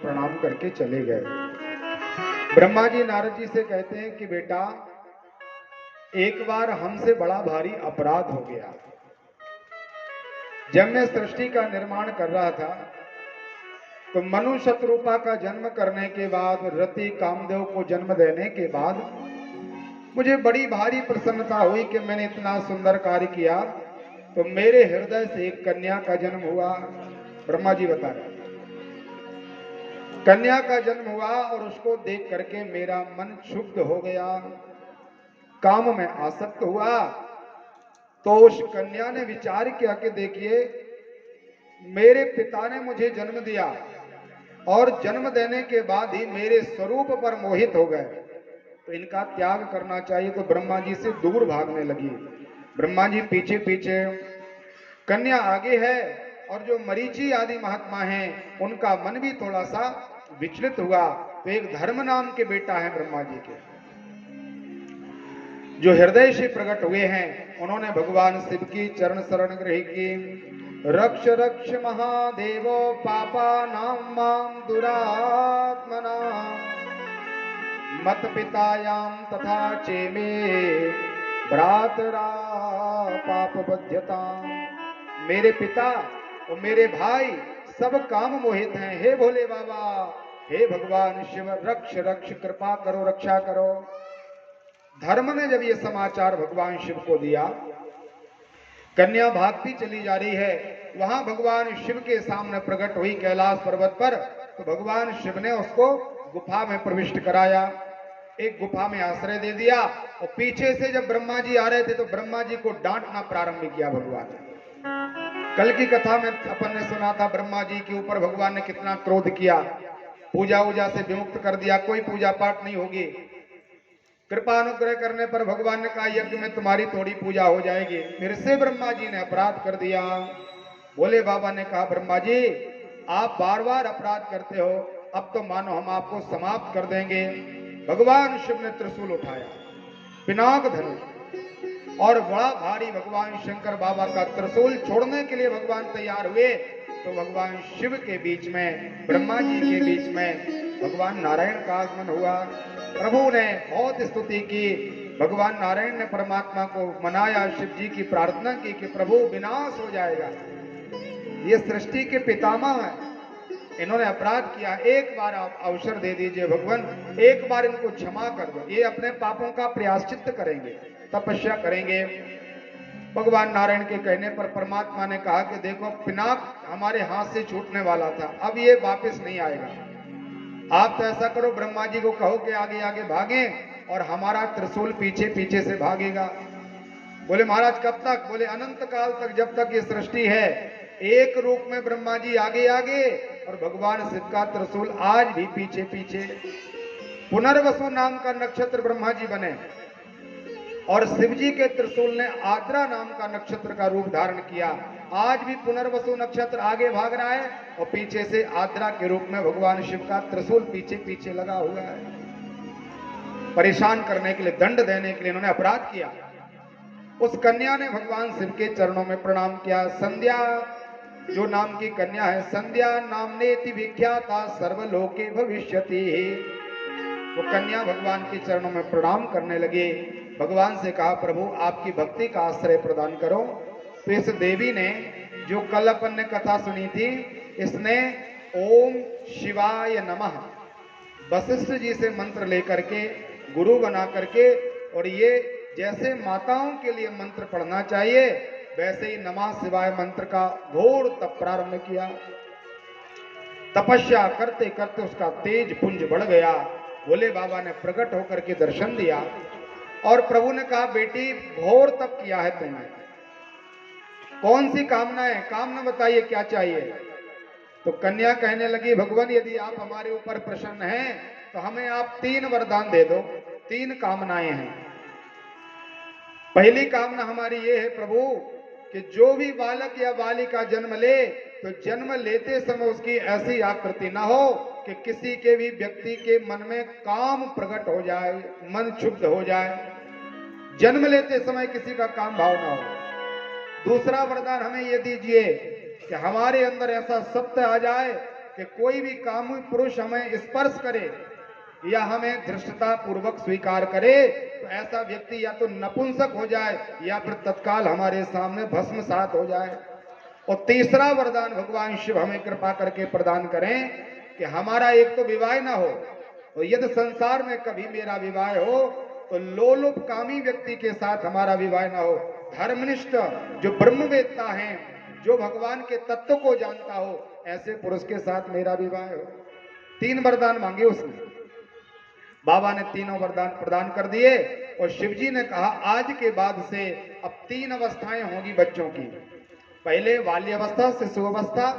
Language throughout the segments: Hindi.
प्रणाम करके चले गए। ब्रह्मा जी नारद जी से कहते हैं कि बेटा, एक बार हमसे बड़ा भारी अपराध हो गया। जब मैं सृष्टि का निर्माण कर रहा था तो मनु शत्रुपा का जन्म करने के बाद, रति कामदेव को जन्म देने के बाद मुझे बड़ी भारी प्रसन्नता हुई कि मैंने इतना सुंदर कार्य किया। तो मेरे हृदय से एक कन्या का जन्म हुआ। ब्रह्मा जी बता रहे, कन्या का जन्म हुआ और उसको देख करके मेरा मन क्षुब्ध हो गया, काम में आसक्त हुआ। तो उस कन्या ने विचार किया कि देखिए, मेरे पिता ने मुझे जन्म दिया और जन्म देने के बाद ही मेरे स्वरूप पर मोहित हो गए, तो इनका त्याग करना चाहिए। तो ब्रह्मा जी से दूर भागने लगी। ब्रह्मा जी पीछे पीछे, कन्या आगे है और जो मरीचि आदि महात्मा हैं उनका मन भी थोड़ा सा विचलित हुआ। तो एक धर्म नाम के बेटा है ब्रह्मा जी के, जो हृदय से प्रकट हुए हैं, उन्होंने भगवान शिव की चरण शरण ग्रही की। रक्ष रक्ष महादेव पापा नाम माम दुरात्मना मत पितायाम तथा चेमे भ्रातरा पाप बध्यता। मेरे पिता और मेरे भाई सब काम मोहित हैं। हे भोले बाबा, हे भगवान शिव, रक्ष रक्ष, कृपा करो, रक्षा करो। धर्म ने जब ये समाचार भगवान शिव को दिया, कन्या भागती चली जा रही है, वहां भगवान शिव के सामने प्रकट हुई कैलाश पर्वत पर। तो भगवान शिव ने उसको गुफा में प्रविष्ट कराया, एक गुफा में आश्रय दे दिया। और पीछे से जब ब्रह्मा जी आ रहे थे तो ब्रह्मा जी को डांटना प्रारंभ किया भगवान ने। कल की कथा में अपन ने सुना था, ब्रह्मा जी के ऊपर भगवान ने कितना क्रोध किया, पूजा वूजा से विमुक्त कर दिया, कोई पूजा पाठ नहीं होगी। कृपा अनुग्रह करने पर भगवान ने कहा, यज्ञ में तुम्हारी थोड़ी पूजा हो जाएगी। फिर से ब्रह्मा जी ने अपराध कर दिया। भोले बाबा ने कहा, ब्रह्मा जी आप बार बार अपराध करते हो, अब तो मानो हम आपको समाप्त कर देंगे। भगवान शिव ने त्रिशूल उठाया, पिनाक धनुष, और बड़ा भारी भगवान शंकर बाबा का त्रिशूल छोड़ने के लिए भगवान तैयार हुए। तो भगवान शिव के बीच में, ब्रह्मा जी के बीच में भगवान नारायण का आगमन हुआ। प्रभु ने बहुत स्तुति की, भगवान नारायण ने परमात्मा को मनाया, शिव जी की प्रार्थना की कि प्रभु विनाश हो जाएगा, ये सृष्टि के पितामह हैं, इन्होंने अपराध किया, एक बार आप अवसर दे दीजिए भगवान, एक बार इनको क्षमा कर दो, ये अपने पापों का प्रायश्चित्त करेंगे, तपस्या करेंगे। भगवान नारायण के कहने पर परमात्मा ने कहा कि देखो, पिनाक हमारे हाथ से छूटने वाला था, अब ये वापस नहीं आएगा। आप तो ऐसा करो, ब्रह्मा जी को कहो कि आगे आगे भागे और हमारा त्रिशूल पीछे पीछे से भागेगा। बोले महाराज कब तक? बोले अनंत काल तक, जब तक ये सृष्टि है। एक रूप में ब्रह्मा जी आगे आगे और भगवान शिव का त्रिशूल आज भी पीछे पीछे। पुनर्वसु नाम का नक्षत्र ब्रह्मा जी बने और शिव जी के त्रिशूल ने आद्रा नाम का नक्षत्र का रूप धारण किया। आज भी पुनर्वसु नक्षत्र आगे भाग रहा है और पीछे से आद्रा के रूप में भगवान शिव का त्रिशूल पीछे पीछे लगा हुआ है। परेशान करने के लिए, दंड देने के लिए इन्होंने अपराध किया। उस कन्या ने भगवान शिव के चरणों में प्रणाम किया। संध्या जो नाम की कन्या है, संध्या नामनेति विख्याता सर्वलोके भविष्यति। वो कन्या भगवान के चरणों में प्रणाम करने लगे। भगवान से कहा, प्रभु आपकी भक्ति का आश्रय प्रदान करो। तो इस देवी ने, जो कल अपन ने कथा सुनी थी, इसने ओम शिवाय नमः वशिष्ठ जी से मंत्र लेकर के, गुरु बना करके, और ये जैसे माताओं के लिए मंत्र पढ़ना चाहिए वैसे ही नमः शिवाय मंत्र का घोर तप प्रारंभ किया। तपस्या करते करते उसका तेज पुंज बढ़ गया। भोले बाबा ने प्रकट होकर के दर्शन दिया और प्रभु ने कहा, बेटी घोर तप किया है तुमने, कौन सी कामना है, कामना बताइए क्या चाहिए। तो कन्या कहने लगी, भगवान यदि आप हमारे ऊपर प्रसन्न हैं तो हमें आप 3 वरदान दे दो। 3 कामनाएं हैं। पहली कामना हमारी ये है प्रभु कि जो भी बालक या बालिका जन्म ले तो जन्म लेते समय उसकी ऐसी आकृति ना हो कि किसी के भी व्यक्ति के मन में काम प्रकट हो जाए, मन क्षुब्ध हो जाए, जन्म लेते समय किसी का काम भाव ना हो। दूसरा वरदान हमें ये दीजिए कि हमारे अंदर ऐसा सत्य आ जाए कि कोई भी कामुक पुरुष हमें स्पर्श करे या हमें धृष्टता पूर्वक स्वीकार करे तो ऐसा व्यक्ति या तो नपुंसक हो जाए या फिर तत्काल हमारे सामने भस्मसात हो जाए। और तीसरा वरदान भगवान शिव हमें कृपा करके प्रदान करें कि हमारा एक तो विवाह ना हो, तो यदि संसार में कभी मेरा विवाह हो तो लोलुपकामी व्यक्ति के साथ हमारा विवाह ना हो, धर्मनिष्ठ जो ब्रह्मवेत्ता हैं, जो भगवान के तत्व को जानता हो, ऐसे पुरुष के साथ मेरा विवाह हो। 3 वरदान मांगे उसने, बाबा ने तीनों वरदान प्रदान कर दिए और शिवजी ने कहा आज के बाद से अब 3 अवस्थाएं होंगी बच्चों की। पहले बाल्य अवस्था, शिशु अवस्था,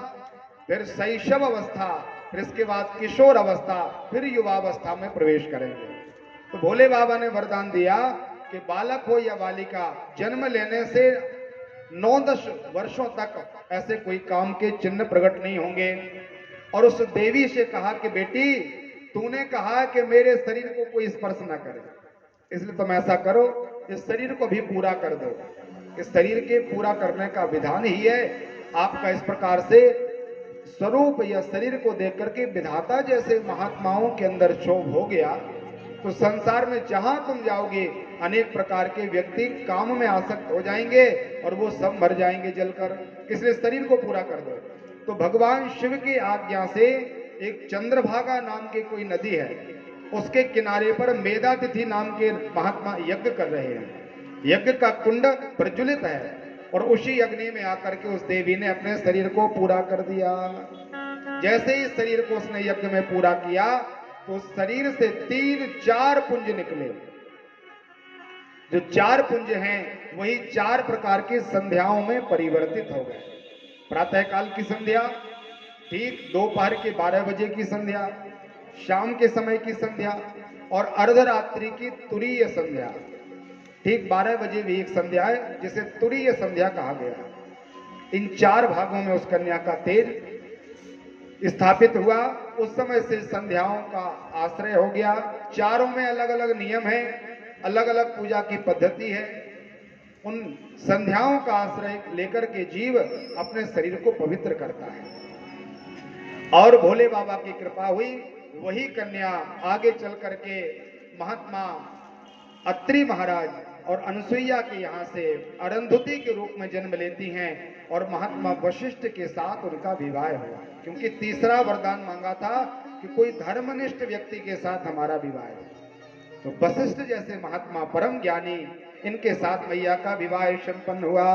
फिर शैशव अवस्था, फिर इसके बाद किशोर अवस्था, फिर युवावस्था में प्रवेश करेंगे। तो भोले बाबा ने वरदान दिया कि बालक हो या बालिका, जन्म लेने से 9-10 वर्षों तक ऐसे कोई काम के चिन्ह प्रकट नहीं होंगे। और उस देवी से कहा कि बेटी तूने कहा कि मेरे शरीर को कोई स्पर्श ना करे, इसलिए तुम ऐसा करो, इस शरीर को भी पूरा कर दो। इस शरीर के पूरा करने का विधान ही है आपका इस प्रकार से स्वरूप या शरीर को देख करके विधाता जैसे महात्माओं के अंदर क्षोभ हो गया तो संसार में जहां तुम जाओगे अनेक प्रकार के व्यक्ति काम में आसक्त हो जाएंगे और वो सब मर जाएंगे जलकर, इसलिए शरीर को पूरा कर दो। तो भगवान शिव की आज्ञा से एक चंद्रभागा नाम की कोई नदी है, उसके किनारे पर मेधातिथि नाम के महात्मा यज्ञ कर रहे हैं। यज्ञ का कुंड प्रज्वलित है और उसी अग्नि में आकर के उस देवी ने अपने शरीर को पूरा कर दिया। जैसे ही शरीर को उसने यज्ञ में पूरा किया तो शरीर से 3-4 पुंज निकले। जो 4 पुंज हैं वही 4 प्रकार की संध्याओं में परिवर्तित हो गए। प्रातःकाल की संध्या, ठीक दोपहर के 12 बजे की संध्या, शाम के समय की संध्या और अर्धरात्रि की तुरीय संध्या। ठीक 12 बजे भी एक संध्या है जिसे तुरीय संध्या कहा गया। इन 4 भागों में उस कन्या का तेज स्थापित हुआ। उस समय से संध्याओं का आश्रय हो गया। चारों में अलग अलग नियम है, अलग अलग पूजा की पद्धति है। उन संध्याओं का आश्रय लेकर के जीव अपने शरीर को पवित्र करता है और भोले बाबा की कृपा हुई। वही कन्या आगे चल करके महात्मा अत्रि महाराज और अनसुईया के यहाँ से अरुंधति के रूप में जन्म लेती हैं और महात्मा वशिष्ठ के साथ उनका विवाह हुआ, क्योंकि तीसरा वरदान मांगा था कि कोई धर्मनिष्ठ व्यक्ति के साथ हमारा विवाह है। तो वशिष्ठ जैसे महात्मा परम ज्ञानी, इनके साथ मैया का विवाह संपन्न हुआ।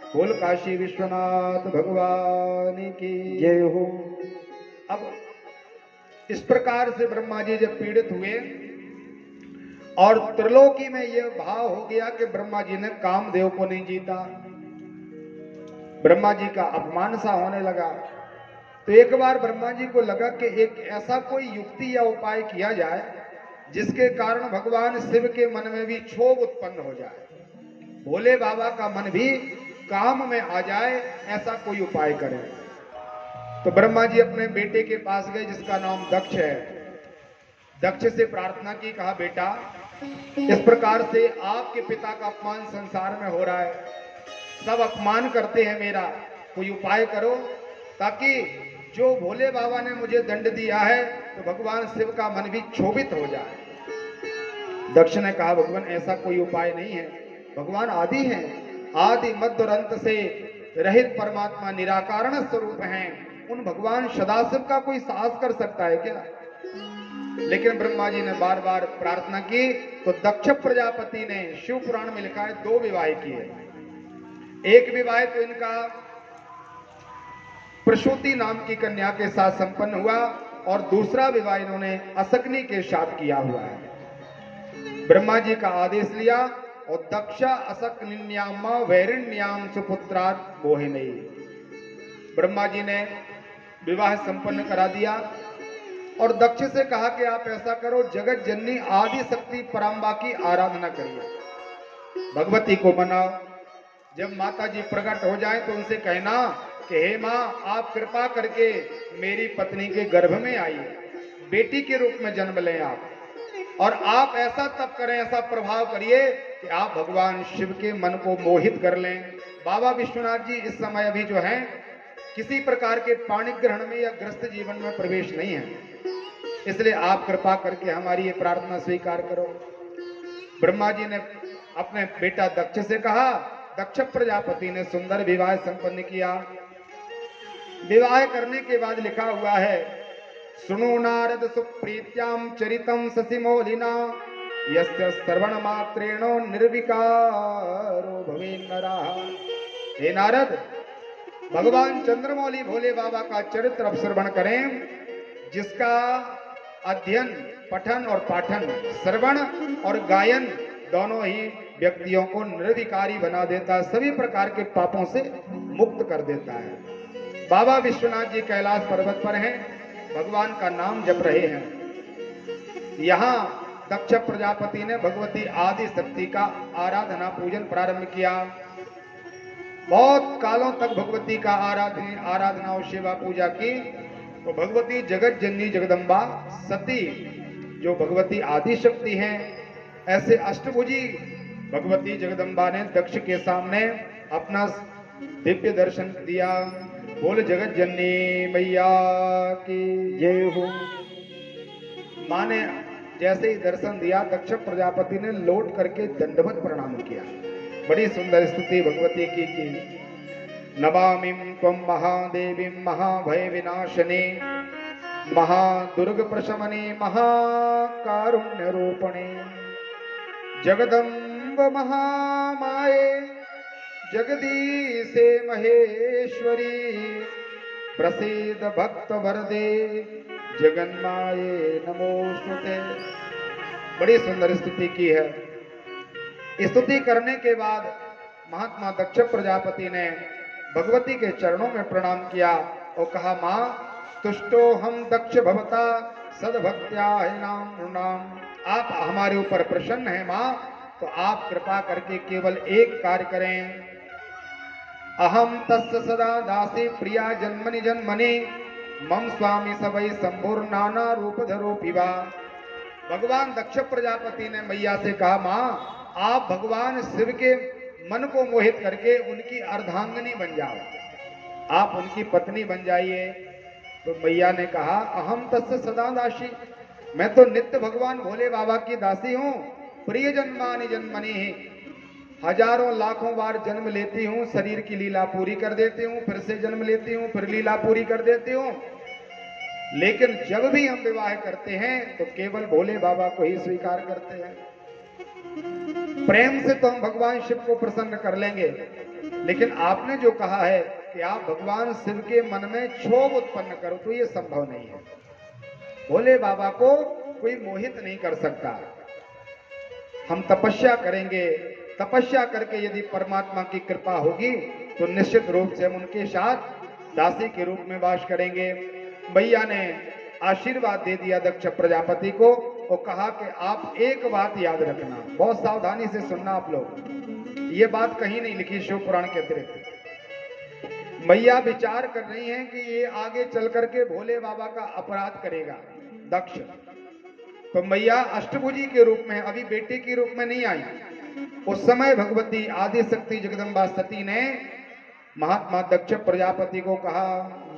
बोल काशी विश्वनाथ भगवान की जय हो। अब इस प्रकार से ब्रह्मा जी जब पीड़ित हुए और त्रिलोकी में यह भाव हो गया कि ब्रह्मा जी ने कामदेव को नहीं जीता, ब्रह्मा जी का अपमान सा होने लगा। तो एक बार ब्रह्मा जी को लगा कि एक ऐसा कोई युक्ति या उपाय किया जाए जिसके कारण भगवान शिव के मन में भी क्षोभ उत्पन्न हो जाए, भोले बाबा का मन भी काम में आ जाए, ऐसा कोई उपाय करें। तो ब्रह्मा जी अपने बेटे के पास गए जिसका नाम दक्ष है। दक्ष से प्रार्थना की, कहा बेटा इस प्रकार से आपके पिता का अपमान संसार में हो रहा है, सब अपमान करते हैं मेरा, कोई उपाय करो ताकि जो भोले बाबा ने मुझे दंड दिया है तो भगवान शिव का मन भी क्षोभित हो जाए। दक्ष ने कहा भगवान ऐसा कोई उपाय नहीं है, भगवान आदि हैं, आदि मध्य और अंत से रहित परमात्मा निराकारण स्वरूप हैं, उन भगवान सदाशिव का कोई साहस कर सकता है क्या? लेकिन ब्रह्मा जी ने बार बार प्रार्थना की तो दक्ष प्रजापति ने, शिव पुराण में लिखा है, 2 विवाह किए। एक विवाह तो इनका प्रसूति नाम की कन्या के साथ संपन्न हुआ और दूसरा विवाह इन्होंने असकनी के साथ किया हुआ है। ब्रह्मा जी का आदेश लिया और दक्षा असकन्यामा वैरिण्याम सुपुत्रात् मोहिनी, ब्रह्मा जी ने विवाह संपन्न करा दिया और दक्ष से कहा कि आप ऐसा करो, जगत जननी आदि शक्ति पराम्बा की आराधना करिए, भगवती को मनाओ। जब माता जी प्रकट हो जाए तो उनसे कहना कि हे माँ आप कृपा करके मेरी पत्नी के गर्भ में आइए, बेटी के रूप में जन्म लें आप, और आप ऐसा तप करें, ऐसा प्रभाव करिए कि आप भगवान शिव के मन को मोहित कर लें। बाबा विश्वनाथ जी इस समय अभी जो हैं किसी प्रकार के पाणिक ग्रहण में या ग्रस्त जीवन में प्रवेश नहीं है, इसलिए आप कृपा करके हमारी ये प्रार्थना स्वीकार करो। ब्रह्मा जी ने अपने बेटा दक्ष से कहा। दक्ष प्रजापति ने सुंदर विवाह संपन्न किया। विवाह करने के बाद लिखा हुआ है, सुनो नारद सुप्रीत्याम चरितम शशिमौलिना यस्य श्रवण मात्रेण निर्विकारो भवे नरः। हे नारद, भगवान चंद्रमौली भोले बाबा का चरित्र अब श्रवण करें, जिसका अध्ययन, पठन और पाठन, श्रवण और गायन दोनों ही व्यक्तियों को निर्विकारी बना देता है, सभी प्रकार के पापों से मुक्त कर देता है। बाबा विश्वनाथ जी कैलाश पर्वत पर हैं, भगवान का नाम जप रहे हैं। यहाँ दक्ष प्रजापति ने भगवती आदि शक्ति का आराधना पूजन प्रारंभ किया। बहुत कालों तक भगवती का आराधना और सेवा पूजा की। तो भगवती जगत जननी जगदम्बा सती, जो भगवती आदि शक्ति हैं, ऐसे अष्टभुजी भगवती जगदम्बा ने दक्ष के सामने अपना दिव्य दर्शन दिया। बोल जगत जननी मैया की जय हो। मां ने जैसे ही दर्शन दिया, दक्ष प्रजापति ने लौट करके दंडवत प्रणाम किया। बड़ी सुंदर स्तुति भगवती की। नमामिं त्वं महादेवीं महाभय विनाशने महादुर्ग प्रशमने महाकारुण्य रूपणे जगदम्ब महामाये जगदीशे महेश्वरी प्रसीद भक्त वरदे जगन्माये नमोस्तुते। बड़ी सुंदर स्तुति की है। स्तुति करने के बाद महात्मा दक्ष प्रजापति ने भगवती के चरणों में प्रणाम किया और कहा, माँ तुष्टो हम दक्ष भवता सद्भक्त्या नाम। आप हमारे ऊपर प्रसन्न हैं माँ, तो आप कृपा करके केवल एक कार्य करें। अहम तस्य सदा दासी प्रिया जन्मनि जन्मनि मम स्वामी सवै संभुर नाना रूप धरो पिवा। भगवान दक्ष प्रजापति ने मैया से कहा, माँ आप भगवान शिव के मन को मोहित करके उनकी अर्धांगिनी बन जाओ, आप उनकी पत्नी बन जाइए। तो मैया ने कहा, अहम तस्य सदा दासी, मैं तो नित्य भगवान भोले बाबा की दासी हूँ। प्रिय जन्मानि जन्मनि, हजारों लाखों बार जन्म लेती हूँ, शरीर की लीला पूरी कर देती हूँ, फिर से जन्म लेती हूँ, फिर लीला पूरी कर देती हूँ, लेकिन जब भी हम विवाह करते हैं तो केवल भोले बाबा को ही स्वीकार करते हैं। प्रेम से तो हम भगवान शिव को प्रसन्न कर लेंगे, लेकिन आपने जो कहा है कि आप भगवान शिव के मन में क्षोभ उत्पन्न करो, तो ये संभव नहीं है। भोले बाबा को कोई मोहित नहीं कर सकता। हम तपस्या करेंगे, तपस्या करके यदि परमात्मा की कृपा होगी तो निश्चित रूप से हम उनके साथ दासी के रूप में वास करेंगे। मैया ने आशीर्वाद दे दिया दक्ष प्रजापति को और कहा कि आप एक बात याद रखना, बहुत सावधानी से सुनना आप लोग, ये बात कहीं नहीं लिखी शिव पुराण के अतिरिक्त। मैया विचार कर रही हैं कि ये आगे चल करके भोले बाबा का अपराध करेगा दक्ष, तो मैया अष्टभुजी के रूप में, अभी बेटे के रूप में नहीं आई। उस समय भगवती आदि शक्ति जगदम्बा सती ने महात्मा दक्ष प्रजापति को कहा,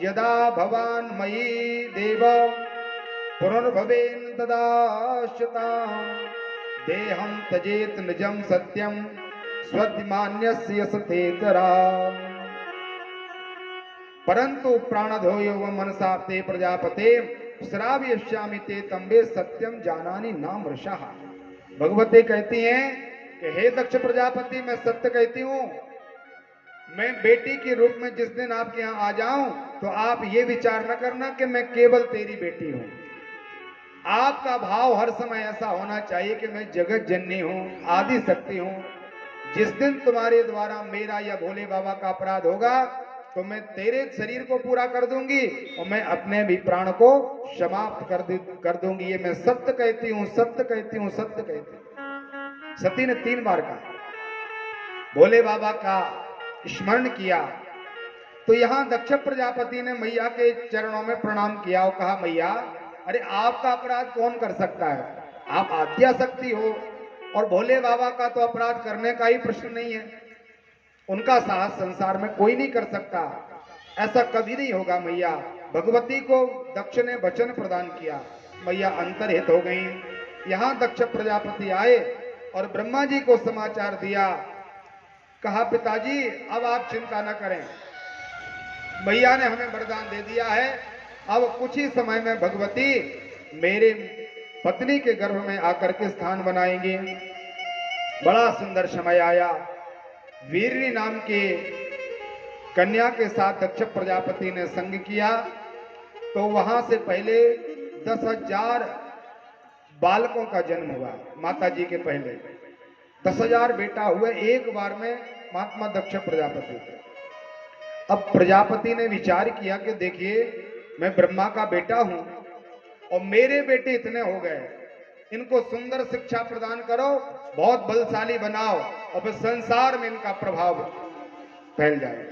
यदा भवान मयि देव पुनर्भवेन तदाश्यतां देहं तजेत निजं सत्यं स्वद्मान्यस्य यसतेतरा परंतु प्राणधोयो मनसा ते प्रजापते श्रावयिष्यामि ते तंबे सत्यम जानानि नाम ऋषा। भगवती कहती हैं कि हे दक्ष प्रजापति, मैं सत्य कहती हूँ, मैं बेटी के रूप में जिस दिन आपके यहाँ आ जाऊं तो आप ये विचार न करना कि मैं केवल तेरी बेटी हूं। आपका भाव हर समय ऐसा होना चाहिए कि मैं जगत जननी हूं, आदि शक्ति हूं। जिस दिन तुम्हारे द्वारा मेरा या भोले बाबा का अपराध होगा तो मैं तेरे शरीर को पूरा कर दूंगी और मैं अपने भी प्राण को समाप्त कर दूंगी। ये मैं सत्य कहती हूँ, सत्य कहती हूँ, सत्य कहती हूँ। सती ने 3 बार कहा, भोले बाबा का स्मरण किया। तो यहाँ दक्ष प्रजापति ने मैया के चरणों में प्रणाम किया और कहा, मैया अरे आपका अपराध कौन कर सकता है, आप आद्या शक्ति हो और भोले बाबा का तो अपराध करने का ही प्रश्न नहीं है, उनका साहस संसार में कोई नहीं कर सकता। ऐसा कभी नहीं होगा मैया। भगवती को दक्ष ने वचन प्रदान किया, मैया अंतर्हित हो गई। यहां दक्ष प्रजापति आए और ब्रह्मा जी को समाचार दिया। कहा पिताजी अब आप चिंता न करें, मैया ने हमें वरदान दे दिया है, अब कुछ ही समय में भगवती मेरे पत्नी के गर्भ में आकर के स्थान बनाएंगे। बड़ा सुंदर समय आया। वीरनी नाम के कन्या के साथ दक्ष प्रजापति ने संग किया, तो वहां से पहले 10,000 बालकों का जन्म हुआ। माता जी के पहले 10,000 बेटा हुए एक बार में महात्मा दक्ष प्रजापति के। अब प्रजापति ने विचार किया कि देखिए मैं ब्रह्मा का बेटा हूं और मेरे बेटे इतने हो गए, इनको सुंदर शिक्षा प्रदान करो, बहुत बलशाली बनाओ और फिर संसार में इनका प्रभाव फैल जाए।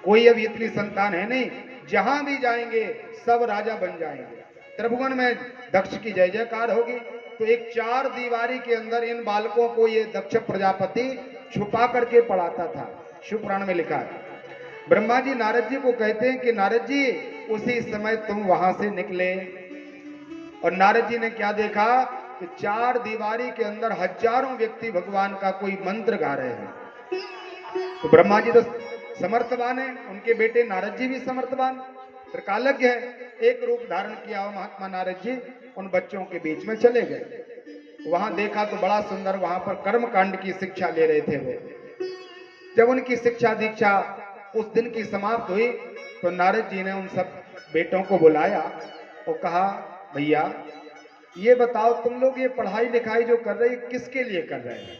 कोई अभी इतनी संतान है नहीं, जहां भी जाएंगे सब राजा बन जाएंगे। त्रिभुवन में दक्ष की जय जयकार होगी। तो एक 4 दीवारी के अंदर इन बालकों को ये दक्ष प्रजापति छुपा करके पढ़ाता था। शिव पुराण में लिखा है। ब्रह्मा जी नारद जी को कहते हैं कि नारद जी उसी समय तुम वहां से निकले। और नारद जी ने क्या देखा कि 4 दीवारी के अंदर हजारों व्यक्ति भगवान का कोई मंत्र गा रहे हैं। तो ब्रह्मा जी तो समर्थवान है, उनके बेटे नारद जी भी समर्थवान त्रिकालज्ञ है। एक रूप धारण किया और महात्मा नारद जी उन बच्चों के बीच में चले गए। वहां देखा तो बड़ा सुंदर, वहां पर कर्म कांड की शिक्षा ले रहे थे वो। जब उनकी शिक्षा दीक्षा उस दिन की समाप्त हुई तो नारद जी ने उन सब बेटों को बुलाया और कहा भैया ये बताओ तुम लोग ये पढ़ाई लिखाई जो कर रहे हैं किसके लिए कर रहे हैं,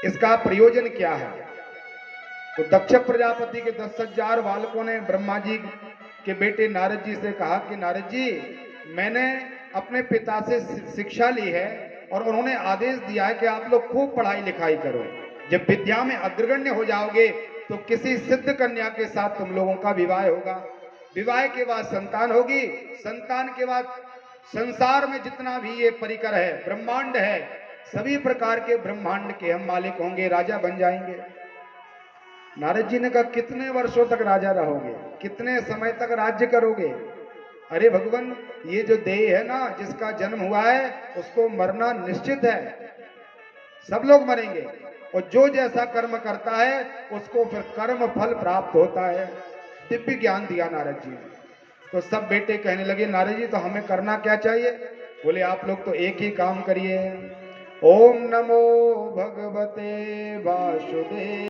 इसका प्रयोजन क्या है। तो दक्ष प्रजापति के 10,000 बालकों ने ब्रह्मा जी के बेटे नारद जी से कहा कि नारद जी मैंने अपने पिता से शिक्षा ली है और उन्होंने आदेश दिया है कि आप लोग खूब पढ़ाई लिखाई करो। जब विद्या में अग्रगण्य हो जाओगे तो किसी सिद्ध कन्या के साथ तुम लोगों का विवाह होगा, विवाह के बाद संतान होगी, संतान के बाद संसार में जितना भी ये परिकर है ब्रह्मांड है, सभी प्रकार के ब्रह्मांड के हम मालिक होंगे, राजा बन जाएंगे। नारद जी ने कहा कितने वर्षों तक राजा रहोगे, कितने समय तक राज्य करोगे। अरे भगवान ये जो देह है ना, जिसका जन्म हुआ है उसको मरना निश्चित है, सब लोग मरेंगे। और जो जैसा कर्म करता है उसको फिर कर्म फल प्राप्त होता है। दिव्य ज्ञान दिया नारद जी ने। तो सब बेटे कहने लगे नारद जी तो हमें करना क्या चाहिए। बोले आप लोग तो एक ही काम करिए, ओम नमो भगवते वासुदेव।